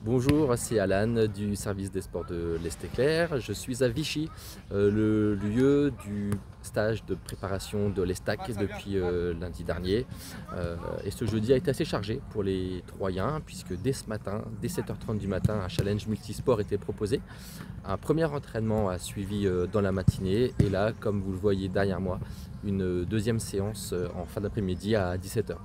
Bonjour, c'est Alan du service des sports de l'Est-Éclair. Je suis à Vichy, le lieu du stage de préparation de l'Estac depuis lundi dernier. Et ce jeudi a été assez chargé pour les Troyens puisque dès ce matin, dès 7h30 du matin, un challenge multisport était proposé. Un premier entraînement a suivi dans la matinée et là, comme vous le voyez derrière moi, une deuxième séance en fin d'après-midi à 17h.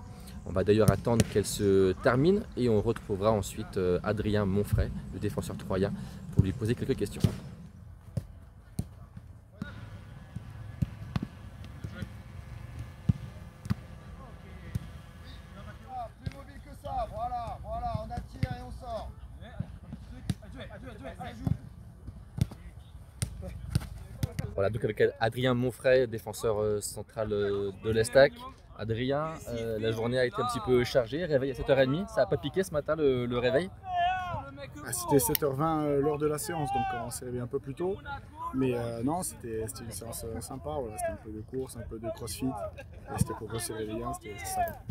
On va d'ailleurs attendre qu'elle se termine et on retrouvera ensuite Adrien Monfray, le défenseur troyen, pour lui poser quelques questions. Plus mobile que ça, voilà, on attire et on sort. Voilà, donc avec Adrien Monfray, défenseur central de l'Estac. Adrien, la journée a été un petit peu chargée, réveil à 7h30, ça n'a pas piqué ce matin le réveil? C'était 7h20 lors de la séance, donc on s'est réveillé un peu plus tôt. Mais non, c'était une séance sympa, voilà, c'était un peu de course, un peu de crossfit. Et c'était pour se réveiller, c'était sympa.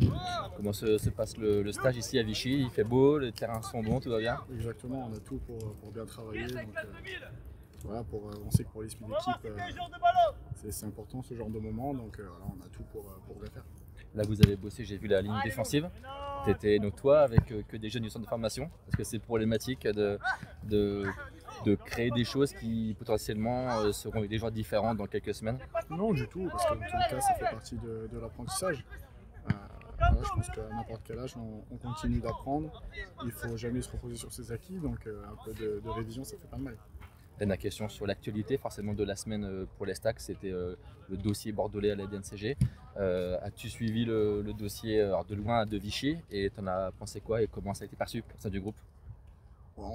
Comment se passe le stage ici à Vichy? Il fait beau, les terrains sont bons, tout va bien? Exactement, on a tout pour bien travailler. Donc, voilà, on sait que pour l'esprit d'équipe, c'est important ce genre de moment, donc voilà, on a tout pour bien faire. Là vous avez bossé, j'ai vu la ligne défensive. Tu étais donc toi avec que des jeunes du centre de formation. Est-ce que c'est problématique de créer des choses qui potentiellement seront avec des joueurs différents dans quelques semaines? Non du tout, parce que dans tous les cas ça fait partie de l'apprentissage. Voilà, je pense qu'à n'importe quel âge on continue d'apprendre. Il ne faut jamais se reposer sur ses acquis, donc un peu de révision ça fait pas de mal. Dernière question sur l'actualité forcément de la semaine pour l'Estac, c'était le dossier bordelais à la DNCG. As-tu suivi le dossier de loin de Vichy et tu en as pensé quoi et comment ça a été perçu au sein du groupe? Bon,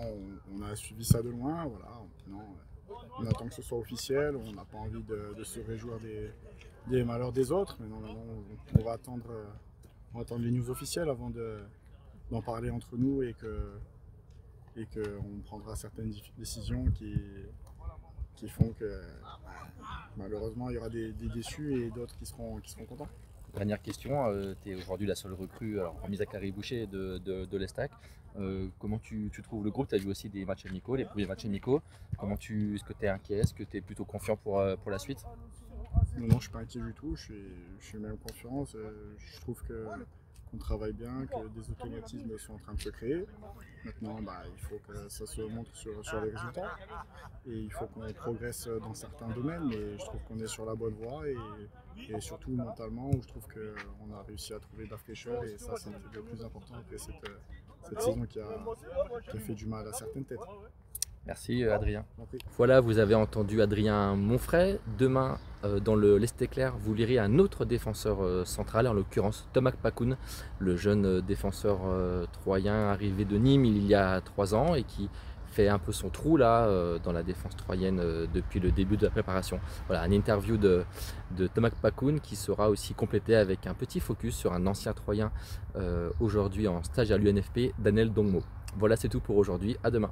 on a suivi ça de loin, voilà. Maintenant, on attend que ce soit officiel, on n'a pas envie de se réjouir des malheurs des autres, mais non, on va attendre les news officielles avant d'en parler entre nous et qu'on prendra certaines décisions qui font que malheureusement il y aura des déçus et d'autres qui seront contents. Dernière question, tu es aujourd'hui la seule recrue, alors remise à Carrie Boucher de l'Estac. Comment tu trouves le groupe? Tu as vu aussi des matchs amicaux, les premiers matchs amicaux. Est-ce que tu es inquiet? Est-ce que tu es plutôt confiant pour la suite? Non, je ne suis pas inquiet du tout, je suis même confiant. Je trouve qu'on travaille bien, que des automatismes sont en train de se créer. Maintenant, il faut que ça se montre sur les résultats et il faut qu'on progresse dans certains domaines, mais je trouve qu'on est sur la bonne voie et surtout mentalement où je trouve qu'on a réussi à trouver de la fraîcheur et ça c'est le plus important après cette saison qui a fait du mal à certaines têtes. Merci Adrien. Merci. Voilà, vous avez entendu Adrien Monfray. Demain, dans l'Est-Éclair, vous lirez un autre défenseur central, en l'occurrence Thomas Pakoun, le jeune défenseur troyen arrivé de Nîmes il y a 3 ans et qui fait un peu son trou là dans la défense troyenne depuis le début de la préparation. Voilà, une interview de Thomas Pakoun qui sera aussi complétée avec un petit focus sur un ancien troyen aujourd'hui en stage à l'UNFP, Daniel Dongmo. Voilà, c'est tout pour aujourd'hui. À demain.